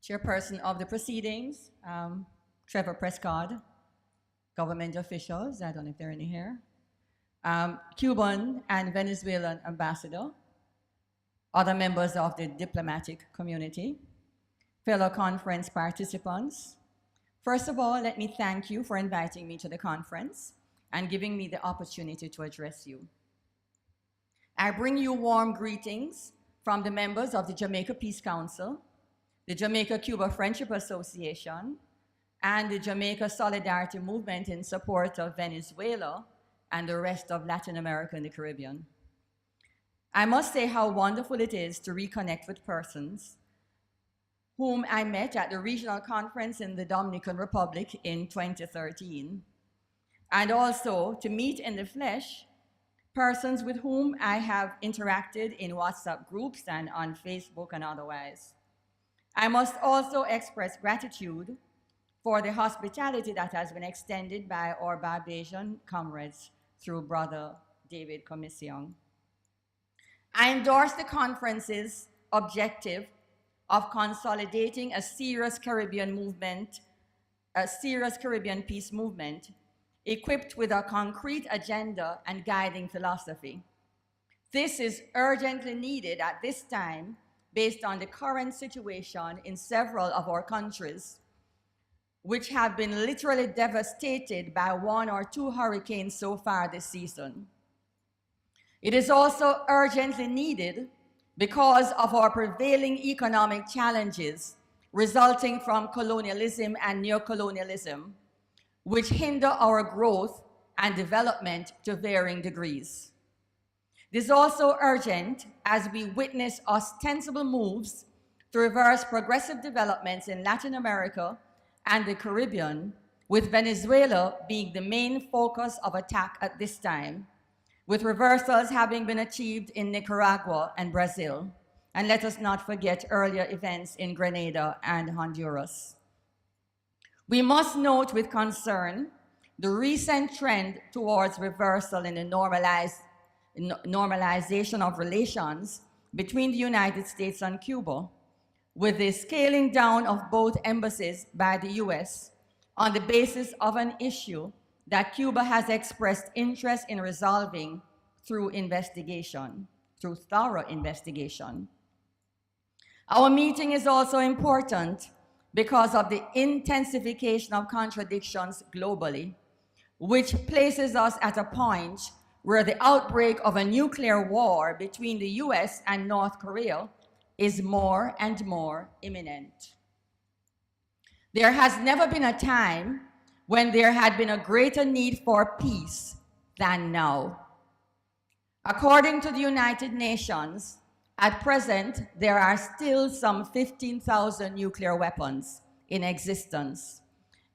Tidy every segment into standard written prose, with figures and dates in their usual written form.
chairperson of the proceedings, Trevor Prescott, government officials, I don't know if there are any here, Cuban and Venezuelan ambassador, other members of the diplomatic community, fellow conference participants. First of all, let me thank you for inviting me to the conference and giving me the opportunity to address you. I bring you warm greetings from the members of the Jamaica Peace Council, the Jamaica-Cuba Friendship Association, and the Jamaica Solidarity Movement in support of Venezuela and the rest of Latin America and the Caribbean. I must say how wonderful it is to reconnect with persons whom I met at the regional conference in the Dominican Republic in 2013, and also to meet in the flesh persons with whom I have interacted in WhatsApp groups and on Facebook and otherwise. I must also express gratitude for the hospitality that has been extended by our Barbadian comrades through Brother David Commission. I endorse the conference's objective of consolidating a serious Caribbean movement, a serious Caribbean peace movement, equipped with a concrete agenda and guiding philosophy. This is urgently needed at this time based on the current situation in several of our countries, which have been literally devastated by 1 or 2 hurricanes so far this season. It is also urgently needed because of our prevailing economic challenges resulting from colonialism and neocolonialism, which hinder our growth and development to varying degrees. It is also urgent as we witness ostensible moves to reverse progressive developments in Latin America and the Caribbean, with Venezuela being the main focus of attack at this time, with reversals having been achieved in Nicaragua and Brazil. And let us not forget earlier events in Grenada and Honduras. We must note with concern the recent trend towards reversal in the normalization of relations between the United States and Cuba, with the scaling down of both embassies by the US on the basis of an issue that Cuba has expressed interest in resolving through investigation, through thorough investigation. Our meeting is also important because of the intensification of contradictions globally, which places us at a point where the outbreak of a nuclear war between the US and North Korea is more and more imminent. There has never been a time when there had been a greater need for peace than now. According to the United Nations, at present, there are still some 15,000 nuclear weapons in existence,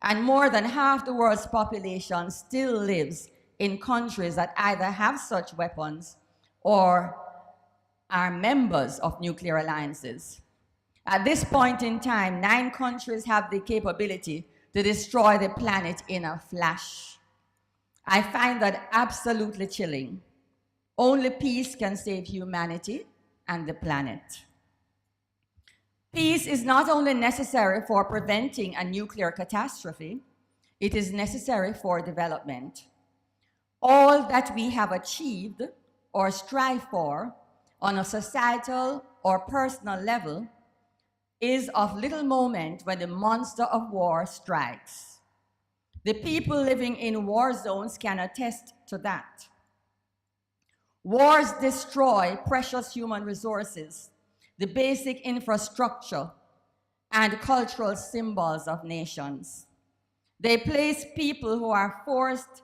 and more than half the world's population still lives in countries that either have such weapons or are members of nuclear alliances. At this point in time, 9 countries have the capability to destroy the planet in a flash. I find that absolutely chilling. Only peace can save humanity and the planet. Peace is not only necessary for preventing a nuclear catastrophe, it is necessary for development. All that we have achieved or strive for on a societal or personal level is of little moment when the monster of war strikes. The people living in war zones can attest to that. Wars destroy precious human resources, the basic infrastructure, and cultural symbols of nations. They place people who are forced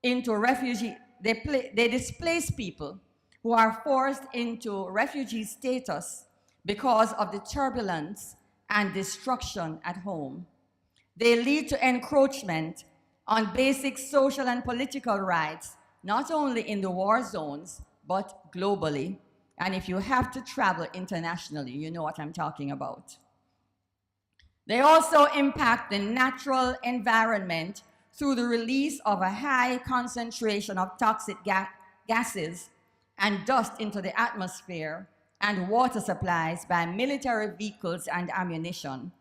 into refugee, they displace people who are forced into refugee status because of the turbulence and destruction at home. They lead to encroachment on basic social and political rights, not only in the war zones, but globally. And if you have to travel internationally, you know what I'm talking about. They also impact the natural environment through the release of a high concentration of toxic gases and dust into the atmosphere and water supplies by military vehicles and ammunition,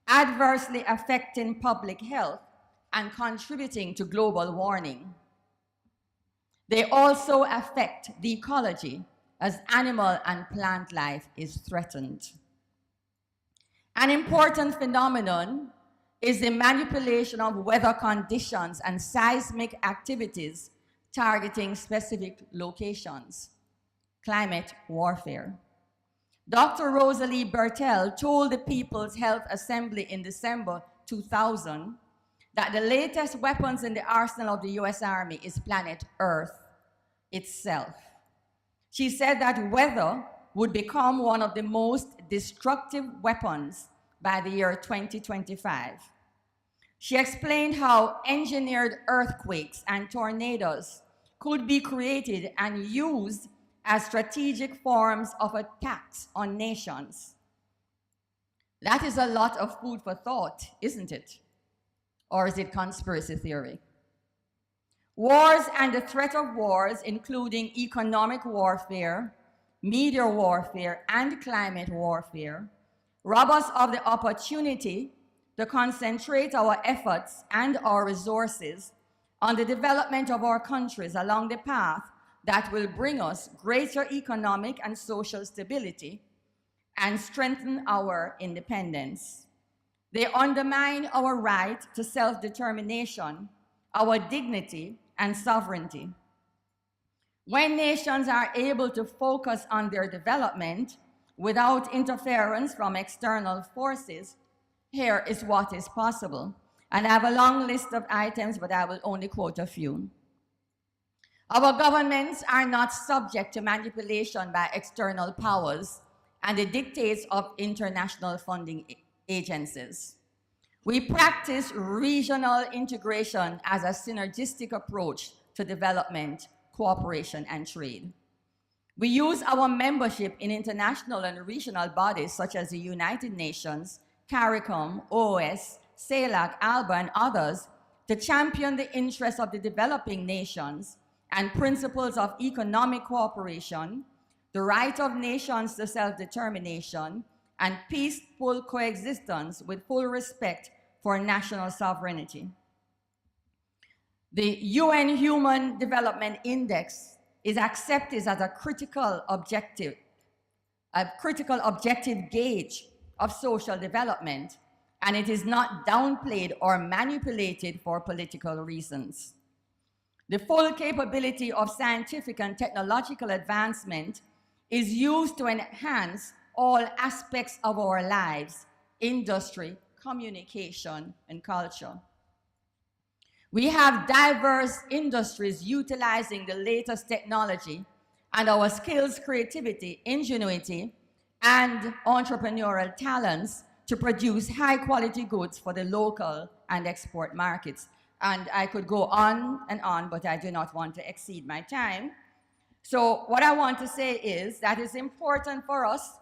adversely affecting public health and contributing to global warming. They also affect the ecology as animal and plant life is threatened. An important phenomenon is the manipulation of weather conditions and seismic activities targeting specific locations, climate warfare. Dr. Rosalie Bertel told the People's Health Assembly in December 2000 that the latest weapons in the arsenal of the US Army is planet Earth itself. She said that weather would become one of the most destructive weapons by the year 2025. She explained how engineered earthquakes and tornadoes could be created and used as strategic forms of attacks on nations. That is a lot of food for thought, isn't it? Or is it conspiracy theory? Wars and the threat of wars, including economic warfare, media warfare, and climate warfare, rob us of the opportunity to concentrate our efforts and our resources on the development of our countries along the path that will bring us greater economic and social stability and strengthen our independence. They undermine our right to self-determination, our dignity, and sovereignty. When nations are able to focus on their development without interference from external forces, here is what is possible. And I have a long list of items, but I will only quote a few. Our governments are not subject to manipulation by external powers and the dictates of international funding agencies. We practice regional integration as a synergistic approach to development, cooperation, and trade. We use our membership in international and regional bodies such as the United Nations, CARICOM, OOS, CELAC, ALBA, and others to champion the interests of the developing nations and principles of economic cooperation, the right of nations to self-determination, and peaceful coexistence with full respect for national sovereignty. The UN Human Development Index is accepted as a critical objective gauge of social development, and it is not downplayed or manipulated for political reasons. The full capability of scientific and technological advancement is used to enhance all aspects of our lives, industry, communication, and culture. We have diverse industries utilizing the latest technology, and our skills, creativity, ingenuity, and entrepreneurial talents to produce high-quality goods for the local and export markets. And I could go on and on, but I do not want to exceed my time. So what I want to say is that it's important for us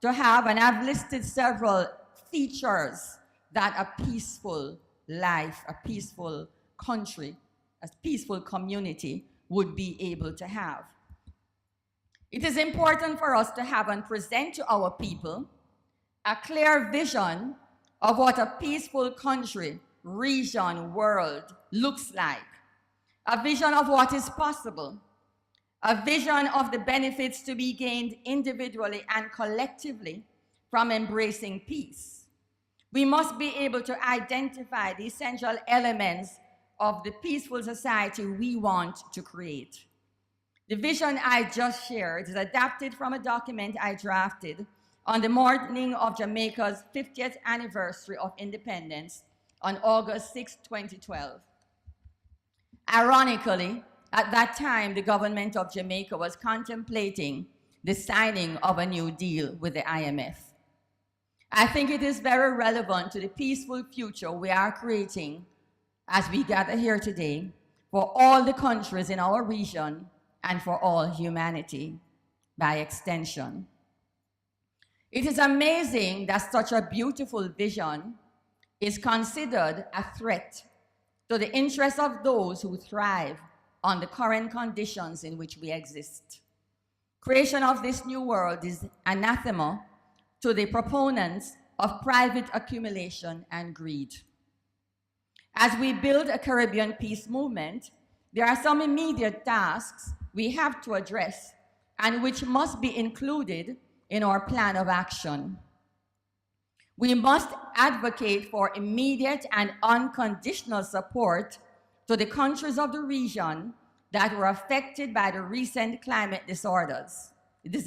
to have, and I've listed several features that a peaceful life, a peaceful country, a peaceful community would be able to have. It is important for us to have and present to our people a clear vision of what a peaceful country, region, world looks like, a vision of what is possible, a vision of the benefits to be gained individually and collectively from embracing peace. We must be able to identify the essential elements of the peaceful society we want to create. The vision I just shared is adapted from a document I drafted on the morning of Jamaica's 50th anniversary of independence on August 6, 2012. Ironically, at that time, the government of Jamaica was contemplating the signing of a new deal with the IMF. I think it is very relevant to the peaceful future we are creating as we gather here today for all the countries in our region and for all humanity by extension. It is amazing that such a beautiful vision is considered a threat to the interests of those who thrive on the current conditions in which we exist. Creation of this new world is anathema to the proponents of private accumulation and greed. As we build a Caribbean peace movement, there are some immediate tasks we have to address and which must be included in our plan of action. We must advocate for immediate and unconditional support to the countries of the region that were affected by the recent climate disasters. This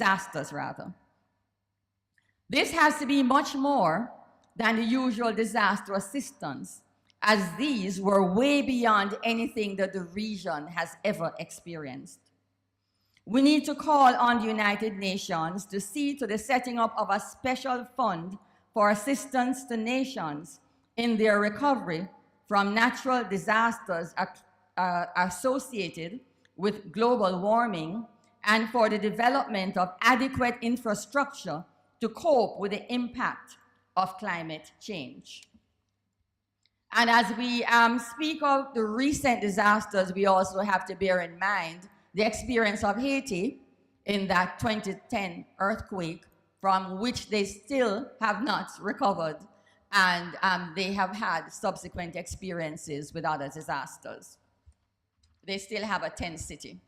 has to be much more than the usual disaster assistance, as these were way beyond anything that the region has ever experienced. We need to call on the United Nations to see to the setting up of a special fund for assistance to nations in their recovery from natural disasters associated with global warming and for the development of adequate infrastructure to cope with the impact of climate change. And as we speak of the recent disasters, we also have to bear in mind the experience of Haiti in that 2010 earthquake, from which they still have not recovered, and they have had subsequent experiences with other disasters. They still have a tent city.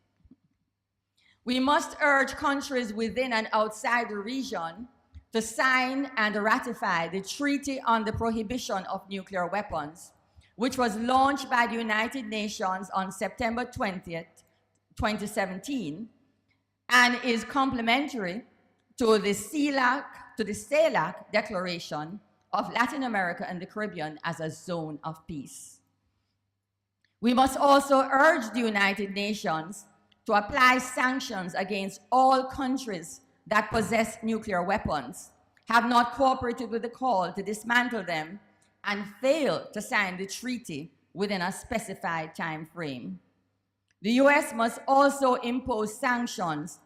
We must urge countries within and outside the region to sign and ratify the Treaty on the Prohibition of Nuclear Weapons, which was launched by the United Nations on September 20th, 2017, and is complementary to the CELAC Declaration of Latin America and the Caribbean as a zone of peace. We must also urge the United Nations to apply sanctions against all countries that possess nuclear weapons, have not cooperated with the call to dismantle them, and fail to sign the treaty within a specified time frame. The US must also impose sanctions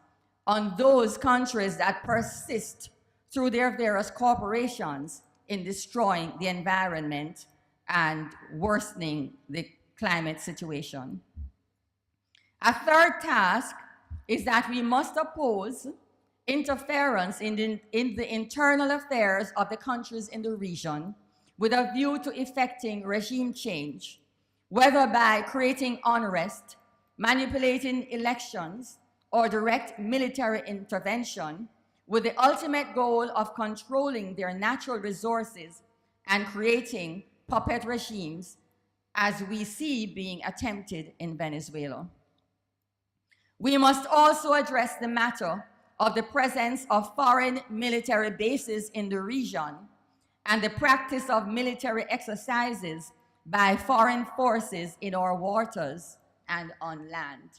on those countries that persist through their various corporations in destroying the environment and worsening the climate situation. A third task is that we must oppose interference in the internal affairs of the countries in the region with a view to effecting regime change, whether by creating unrest, manipulating elections, or direct military intervention, with the ultimate goal of controlling their natural resources and creating puppet regimes, as we see being attempted in Venezuela. We must also address the matter of the presence of foreign military bases in the region and the practice of military exercises by foreign forces in our waters and on land.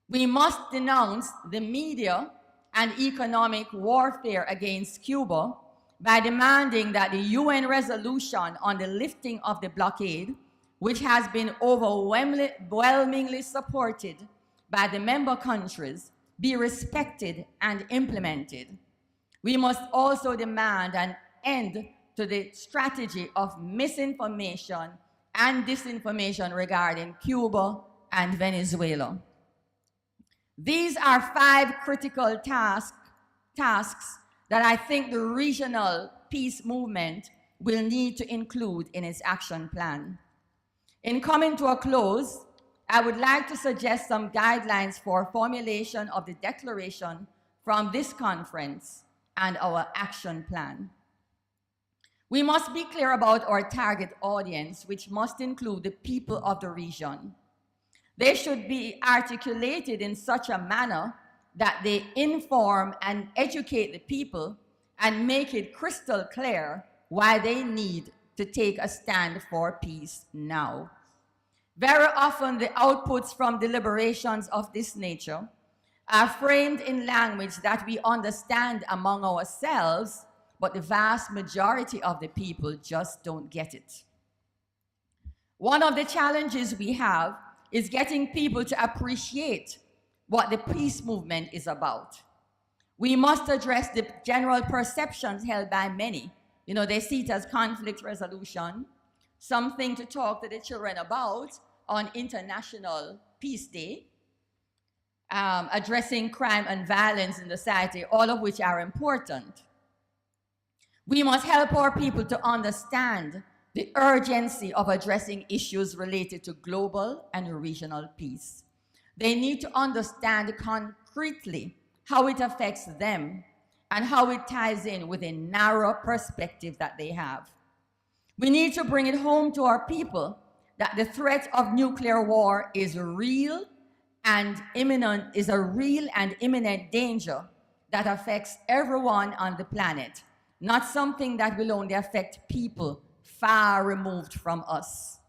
We must denounce the media and economic warfare against Cuba by demanding that the UN resolution on the lifting of the blockade, which has been overwhelmingly supported by the member countries, be respected and implemented. We must also demand an end to the strategy of misinformation and disinformation regarding Cuba and Venezuela. These are 5 critical tasks that I think the regional peace movement will need to include in its action plan. In coming to a close, I would like to suggest some guidelines for formulation of the declaration from this conference and our action plan. We must be clear about our target audience, which must include the people of the region. They should be articulated in such a manner that they inform and educate the people and make it crystal clear why they need to take a stand for peace now. Very often, the outputs from deliberations of this nature are framed in language that we understand among ourselves, but the vast majority of the people just don't get it. One of the challenges we have is getting people to appreciate what the peace movement is about. We must address the general perceptions held by many. You know, they see it as conflict resolution, something to talk to the children about on International Peace Day. addressing crime and violence in the society, all of which are important. We must help our people to understand the urgency of addressing issues related to global and regional peace. They need to understand concretely how it affects them and how it ties in with a narrow perspective that they have. We need to bring it home to our people that the threat of nuclear war is real and imminent, is a real and imminent danger that affects everyone on the planet, not something that will only affect people far removed from us.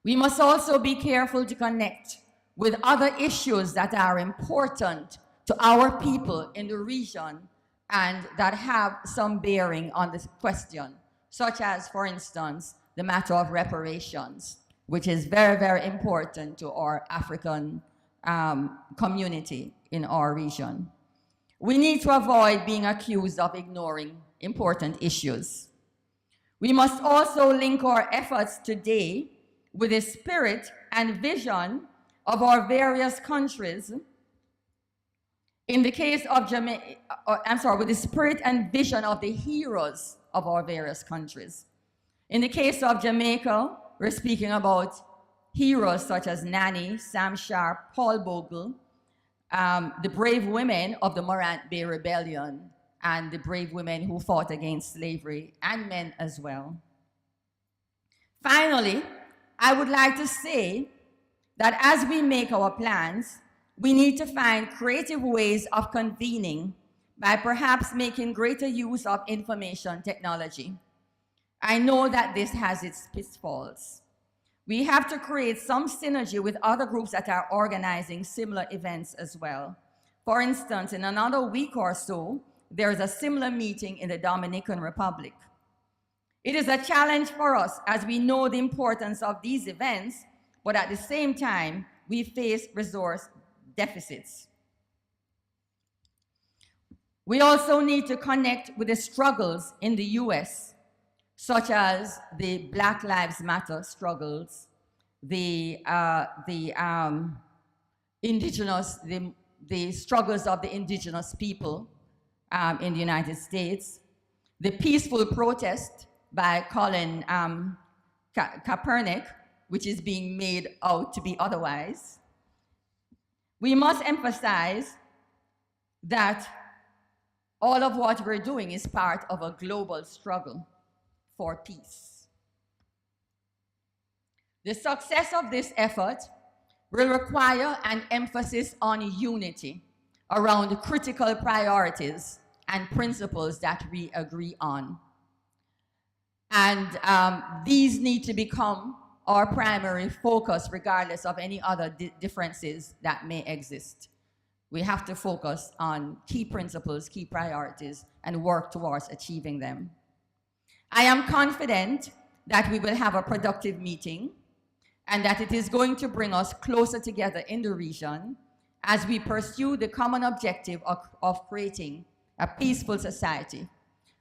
We must also be careful to connect with other issues that are important to our people in the region and that have some bearing on this question, such as, for instance, the matter of reparations, which is very, very important to our African community in our region. We need to avoid being accused of ignoring important issues. We must also link our efforts today with the spirit and vision of our various countries. In the case of Jamaica, with the spirit and vision of the heroes of our various countries. In the case of Jamaica, we're speaking about heroes such as Nanny, Sam Sharp, Paul Bogle, the brave women of the Morant Bay Rebellion, and the brave women who fought against slavery, and men as well. Finally, I would like to say that as we make our plans, we need to find creative ways of convening by perhaps making greater use of information technology. I know that this has its pitfalls. We have to create some synergy with other groups that are organizing similar events as well. For instance, in another week or so, there is a similar meeting in the Dominican Republic. It is a challenge for us as we know the importance of these events, but at the same time, we face resource deficits. We also need to connect with the struggles in the US, such as the Black Lives Matter struggles, the struggles of the indigenous people in the United States, the peaceful protest by Colin Kaepernick, which is being made out to be otherwise. We must emphasize that all of what we're doing is part of a global struggle for peace. The success of this effort will require an emphasis on unity around critical priorities and principles that we agree on. And these need to become our primary focus regardless of any other differences that may exist. We have to focus on key principles, key priorities, and work towards achieving them. I am confident that we will have a productive meeting and that it is going to bring us closer together in the region as we pursue the common objective of creating a peaceful society.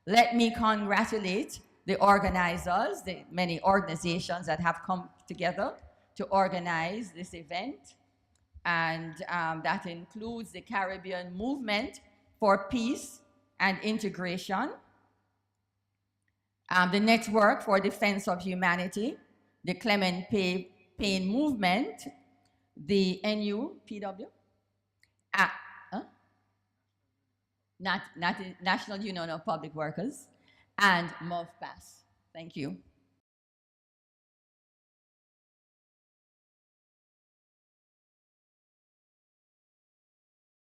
Let me congratulate the organizers, the many organizations that have come together to organize this event. And that includes the Caribbean Movement for Peace and Integration, the Network for Defense of Humanity, the Clement Payne Movement, the NUPW, National Union of Public Workers, and MovPass. Thank you.